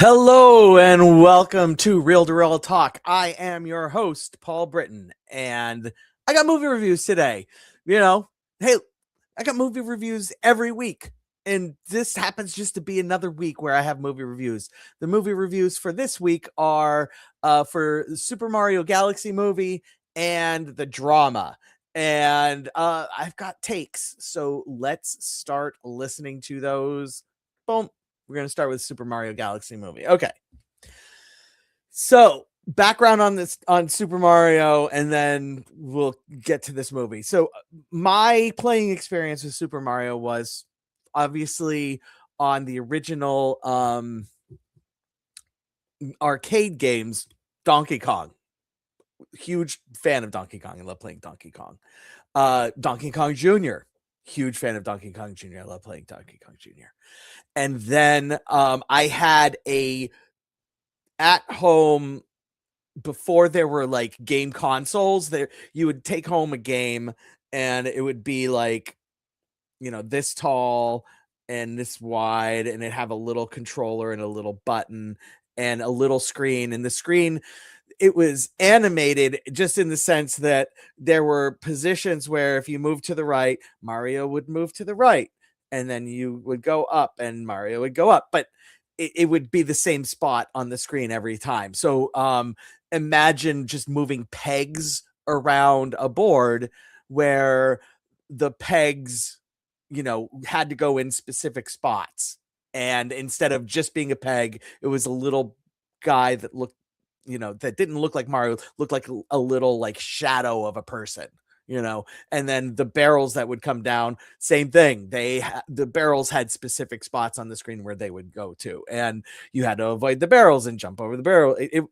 Hello and welcome to Real to Real Talk. I am your host, Paul Britton, and I got movie reviews today. You know, hey, I got movie reviews every week, and this happens just to be another week where I have movie reviews. The movie reviews for this week are for the Super Mario Galaxy movie and the drama. And I've got takes, so let's start listening to those. Boom. We're going to start with Super Mario Galaxy movie. Okay. So, background on Super Mario, and then we'll get to this movie. So, my playing experience with Super Mario was obviously on the original arcade games, Donkey Kong. Huge fan of Donkey Kong. I love playing Donkey Kong. Donkey Kong Jr. Huge fan of Donkey Kong Jr. I love playing Donkey Kong Jr. And then I had a at home, before there were like game consoles, there you would take home a game and it would be like, this tall and this wide, and it'd have a little controller and a little button and a little screen. And the screen, it was animated just in the sense that there were positions where if you move to the right, Mario would move to the right, and then you would go up and Mario would go up, but it would be the same spot on the screen every time. So imagine just moving pegs around a board where the pegs, had to go in specific spots. And instead of just being a peg, it was a little guy that looked, that didn't look like Mario, looked like a little like shadow of a person. And then the barrels that would come down, same thing. The barrels had specific spots on the screen where they would go to, and you had to avoid the barrels and jump over the barrel. It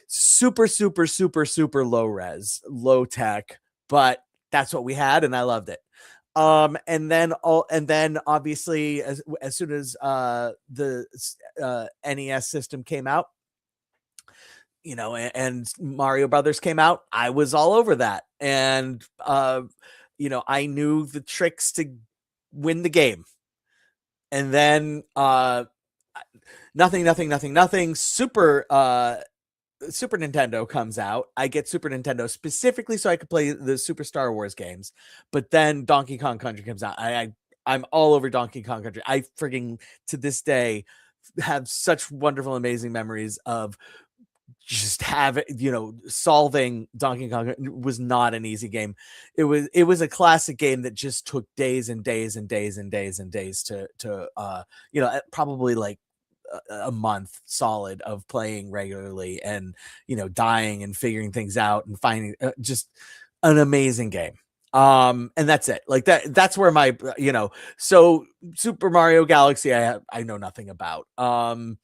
super, super, super, super low res, low tech, but that's what we had, and I loved it. And then obviously as soon as the NES system came out, and Mario Brothers came out, I was all over that. And, I knew the tricks to win the game. And then, nothing. Super Nintendo comes out. I get Super Nintendo specifically so I could play the Super Star Wars games. But then Donkey Kong Country comes out. I'm all over Donkey Kong Country. I frigging, to this day, have such wonderful, amazing memories of just solving Donkey Kong. Was not an easy game. It was a classic game that just took days and days and days and days and days to probably like a month solid of playing regularly, and dying and figuring things out and finding just an amazing game. And that's it. Like that's where my so Super Mario Galaxy I know nothing about. The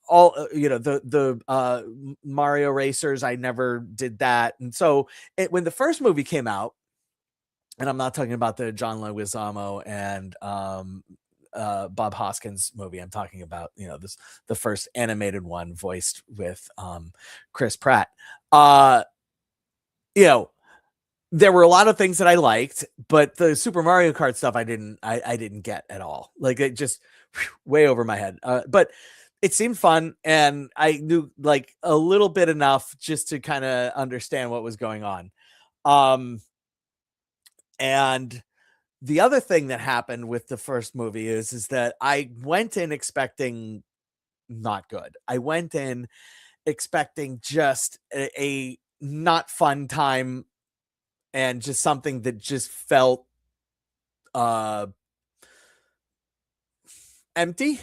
all the Mario Racers, I never did that. And so when the first movie came out, and I'm not talking about the John Leguizamo and Bob Hoskins movie, I'm talking about the first animated one voiced with Chris Pratt. There were a lot of things that I liked, but the Super Mario Kart stuff I didn't get at all. Like, it just way over my head. But it seemed fun, and I knew like a little bit enough just to kind of understand what was going on. And the other thing that happened with the first movie is that I went in expecting not good. I went in expecting just a not fun time, and just something that just felt empty.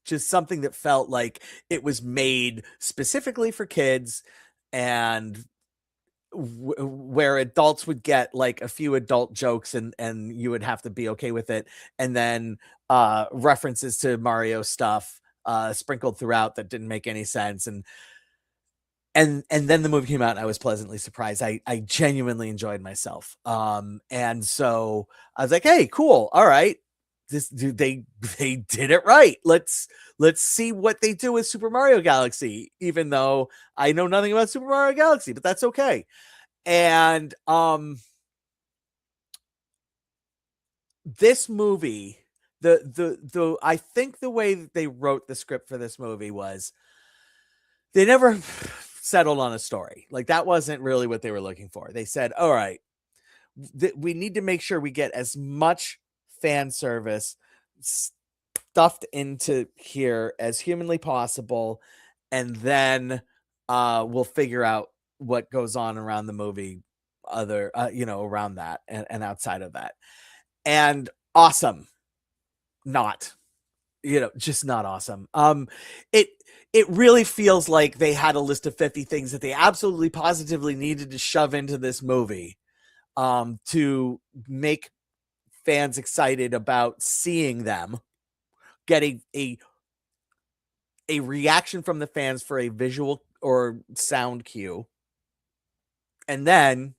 Just something that felt like it was made specifically for kids, and where adults would get like a few adult jokes, and you would have to be okay with it, and then references to Mario stuff sprinkled throughout that didn't make any sense. And then the movie came out, and I was pleasantly surprised. I genuinely enjoyed myself. And so I was like, hey, cool. All right. They did it right. Let's see what they do with Super Mario Galaxy, even though I know nothing about Super Mario Galaxy, but that's okay. And this movie I think the way that they wrote the script for this movie was they never settled on a story. Like that wasn't really what they were looking for. They said, all right, we need to make sure we get as much fan service stuffed into here as humanly possible, and then we'll figure out what goes on around the movie, around that and outside of that. And awesome, not, just not awesome. It really feels like they had a list of 50 things that they absolutely positively needed to shove into this movie to make fans excited about seeing them, getting a reaction from the fans for a visual or sound cue. And then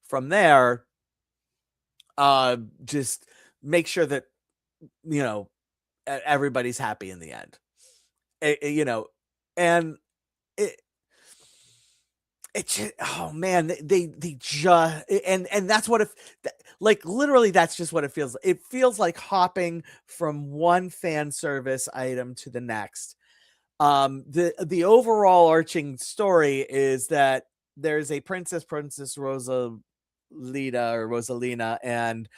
from there, just make sure that, everybody's happy in the end. And it just, oh man, they just, and that's what like literally that's just what it feels like. It feels like hopping from one fan service item to the next. The overall arching story is that there's a princess Rosalita or Rosalina, and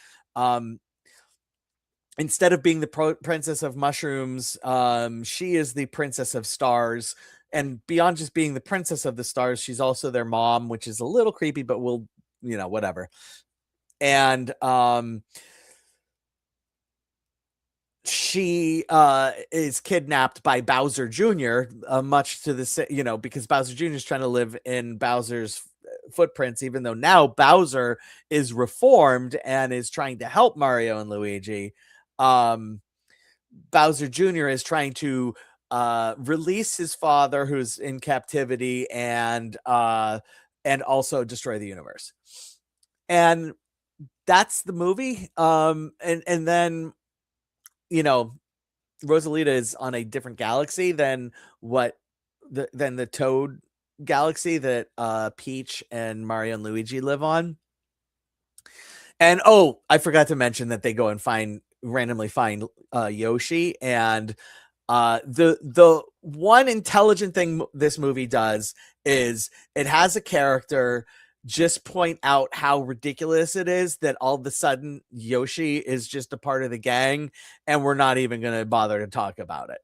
instead of being the princess of mushrooms, she is the princess of stars. And beyond just being the princess of the stars, she's also their mom, which is a little creepy, but we'll, whatever. And she is kidnapped by Bowser Jr., much to the, because Bowser Jr. is trying to live in Bowser's footprints, even though now Bowser is reformed and is trying to help Mario and Luigi. Bowser Jr. is trying to release his father who's in captivity and also destroy the universe. And that's the movie. And then, Rosalita is on a different galaxy than the Toad galaxy that Peach and Mario and Luigi live on. And I forgot to mention that they go and randomly find Yoshi, and the one intelligent thing this movie does is it has a character just point out how ridiculous it is that all of a sudden Yoshi is just a part of the gang and we're not even going to bother to talk about it.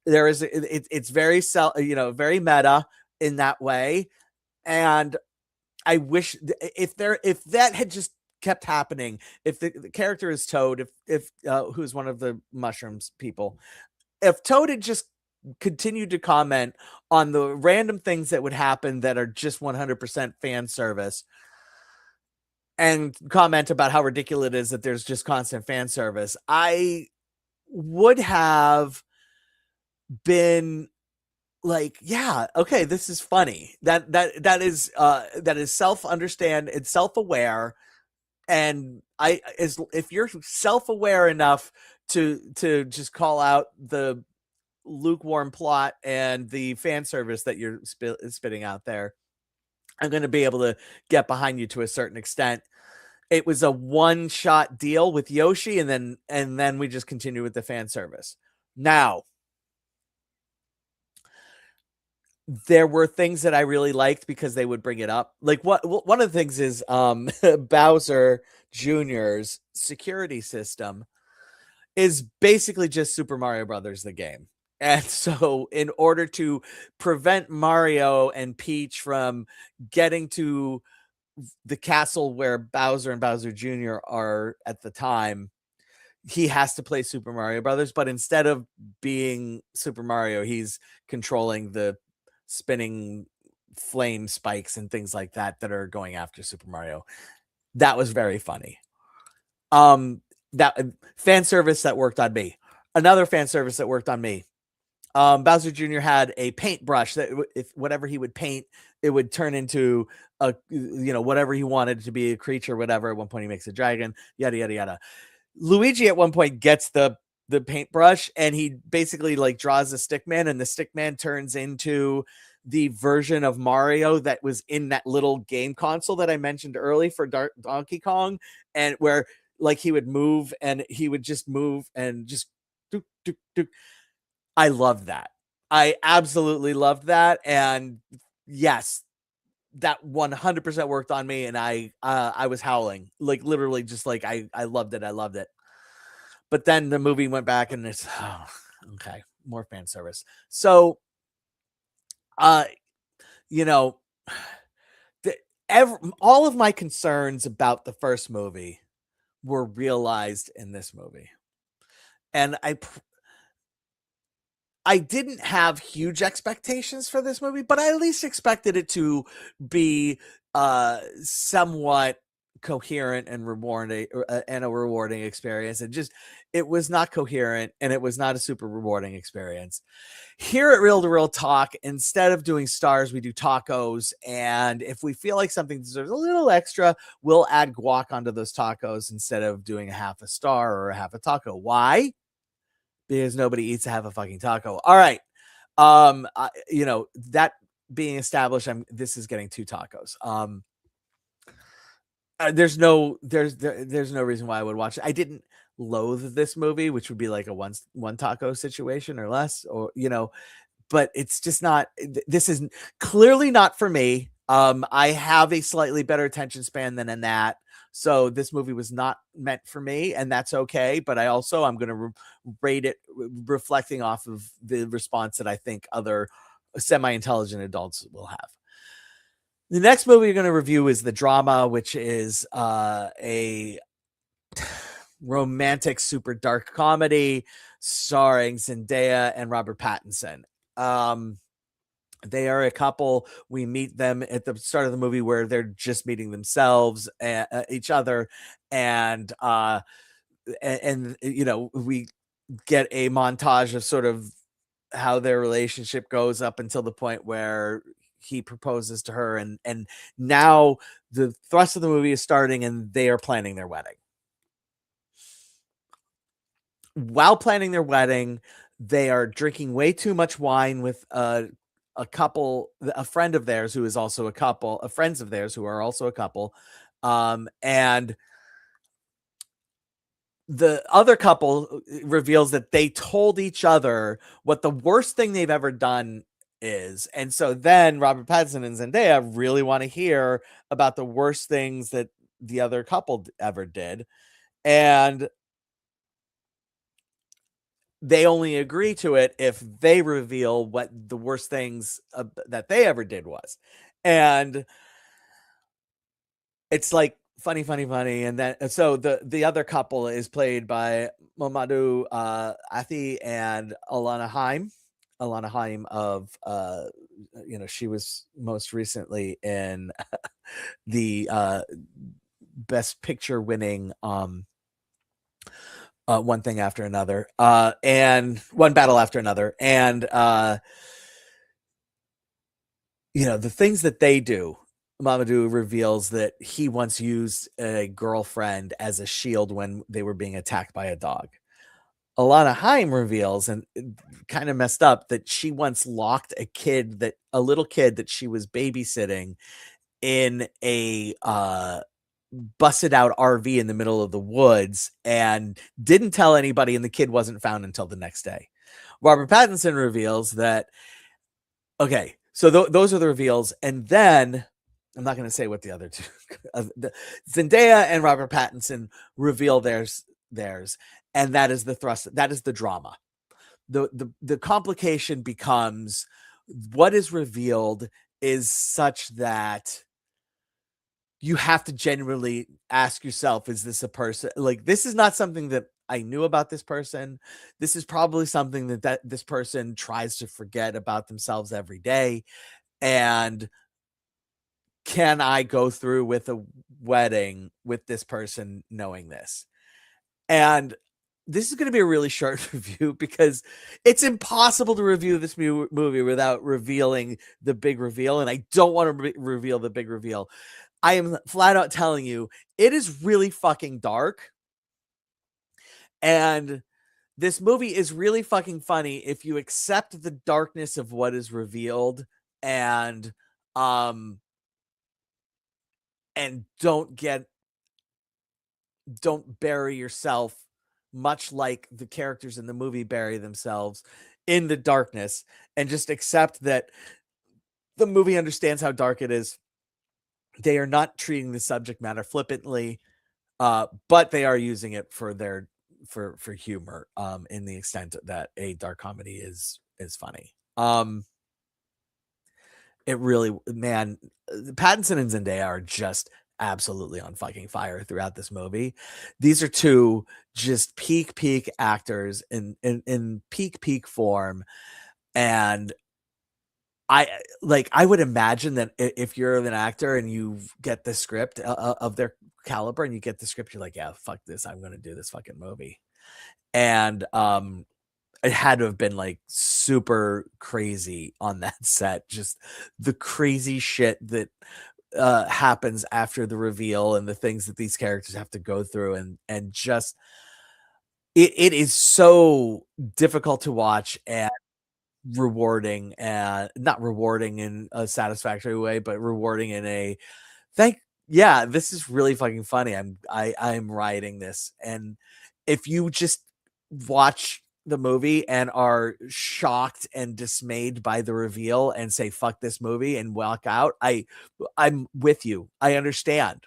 It's very very meta in that way. And I wish if that had just kept happening, if the character is Toad, if who's one of the mushrooms people, if Toad had just continued to comment on the random things that would happen that are just 100% fan service and comment about how ridiculous it is that there's just constant fan service, I would have been like, yeah, okay, this is funny. That is self-understand, it's self-aware. And if you're self-aware enough to just call out the lukewarm plot and the fan service that you're spitting out there, I'm going to be able to get behind you to a certain extent. It was a one-shot deal with Yoshi, and then we just continue with the fan service. Now, there were things that I really liked because they would bring it up. Like one of the things is Bowser Jr.'s security system is basically just Super Mario Brothers, the game. And so in order to prevent Mario and Peach from getting to the castle where Bowser and Bowser Jr. are at the time, he has to play Super Mario Brothers. But instead of being Super Mario, he's controlling the spinning flame spikes and things like that are going after Super Mario. That was very funny. That fan service that worked on me. Another fan service that worked on me. Bowser Jr. had a paintbrush that if whatever he would paint, it would turn into a, whatever he wanted to be, a creature, whatever. At one point he makes a dragon, yada, yada, yada. Luigi at one point gets the paintbrush and he basically like draws a stick man, and the stick man turns into the version of Mario that was in that little game console that I mentioned early for Donkey Kong, and where like he would move and he would just move and just do, do, do. I loved that. I absolutely loved that. And yes, that 100% worked on me. And I was howling, like literally just like, I loved it. I loved it. But then the movie went back and it's, oh, okay, more fan service. So, uh, you know, the, all of my concerns about the first movie were realized in this movie. And I didn't have huge expectations for this movie, but I at least expected it to be somewhat coherent and rewarding, and a rewarding experience. And just, it was not coherent and it was not a super rewarding experience. Here at Real to Real Talk, instead of doing stars, we do tacos. And if we feel like something deserves a little extra, we'll add guac onto those tacos instead of doing a half a star or a half a taco. Why? Because nobody eats a half a fucking taco. All right. That being established, this is getting 2 tacos. There's no reason why I would watch it. I didn't loathe this movie, which would be like a one taco situation or less, or but it's just not. This is clearly not for me. I have a slightly better attention span than in that. So this movie was not meant for me, and that's okay. But I'm going to rate it reflecting off of the response that I think other semi-intelligent adults will have. The next movie we're going to review is The Drama, which is a romantic, super dark comedy starring Zendaya and Robert Pattinson. They are a couple. We meet them at the start of the movie where they're just meeting themselves, each other, and we get a montage of sort of how their relationship goes up until the point where he proposes to her, and now the thrust of the movie is starting and they are planning their wedding. While planning their wedding, they are drinking way too much wine with a friend of theirs who is also a couple, friends of theirs who are also a couple. And the other couple reveals that they told each other what the worst thing they've ever done is. And so then Robert Pattinson and Zendaya really want to hear about the worst things that the other couple ever did. And they only agree to it if they reveal what the worst things that they ever did was. And it's like funny. And then, so the other couple is played by Momadou Athie and Alana Haim of, she was most recently in the Best Picture winning One Thing After Another, and One Battle After Another. And, the things that they do, Mamadou reveals that he once used a girlfriend as a shield when they were being attacked by a dog. Alana Haim reveals, and kind of messed up, that she once locked a little kid that she was babysitting in a busted out RV in the middle of the woods and didn't tell anybody, and the kid wasn't found until the next day. Robert Pattinson reveals that, okay, so those are the reveals, and then I'm not going to say what the other two, Zendaya and Robert Pattinson reveal theirs, and that is the thrust. That is the drama. The complication becomes what is revealed is such that you have to genuinely ask yourself, is this a person? Like, this is not something that I knew about this person. This is probably something that this person tries to forget about themselves every day. And can I go through with a wedding with this person knowing this? And this is going to be a really short review because it's impossible to review this movie without revealing the big reveal. And I don't want to reveal the big reveal. I am flat out telling you, it is really fucking dark. And this movie is really fucking funny if you accept the darkness of what is revealed and don't get don't bury yourself much like the characters in the movie bury themselves in the darkness, and just accept that the movie understands how dark it is. They are not treating the subject matter flippantly, but they are using it for their for humor, in the extent that a dark comedy is funny. It really, man, Pattinson and Zendaya are just absolutely on fucking fire throughout this movie. These are two just peak actors in peak form, and I would imagine that if you're an actor and you get the script of their caliber and you get the script, you're like, yeah, fuck this, I'm gonna do this fucking movie. And it had to have been like super crazy on that set. Just the crazy shit that happens after the reveal and the things that these characters have to go through, and just it is so difficult to watch and rewarding, and not rewarding in a satisfactory way, but rewarding in a thank yeah, this is really fucking funny. I'm writing this. And if you just watch the movie and are shocked and dismayed by the reveal and say fuck this movie and walk out, I'm with you. I understand.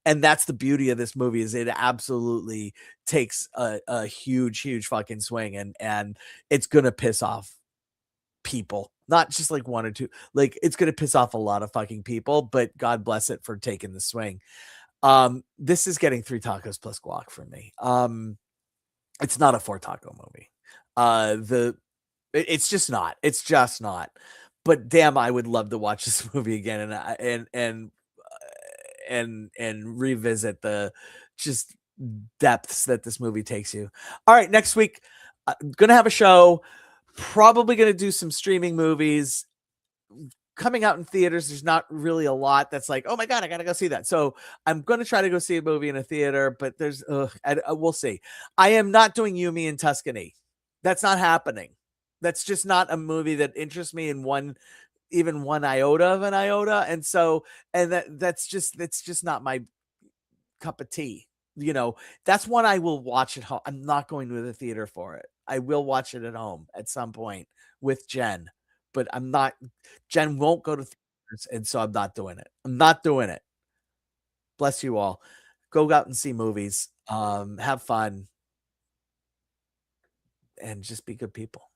And that's the beauty of this movie, is it absolutely takes a huge fucking swing, and it's gonna piss off people, not just like one or two. Like, it's gonna piss off a lot of fucking people, but God bless it for taking the swing. This is getting 3 tacos plus guac for me. It's not a 4 taco movie. The it's just not. It's just not. But damn, I would love to watch this movie again, and revisit the just depths that this movie takes you. All right, next week, gonna have a show. Probably gonna do some streaming movies coming out in theaters. There's not really a lot that's like, oh my god, I gotta go see that. So I'm gonna try to go see a movie in a theater, but we'll see. I am not doing Yumi and Tuscany. That's not happening. That's just not a movie that interests me in even one iota of an iota. And so, and that's just not my cup of tea. You know, that's one I will watch at home. I'm not going to the theater for it. I will watch it at home at some point with Jen, but I'm not. Jen won't go to theaters, and so I'm not doing it. I'm not doing it. Bless you all. Go out and see movies. Have fun, and just be good people.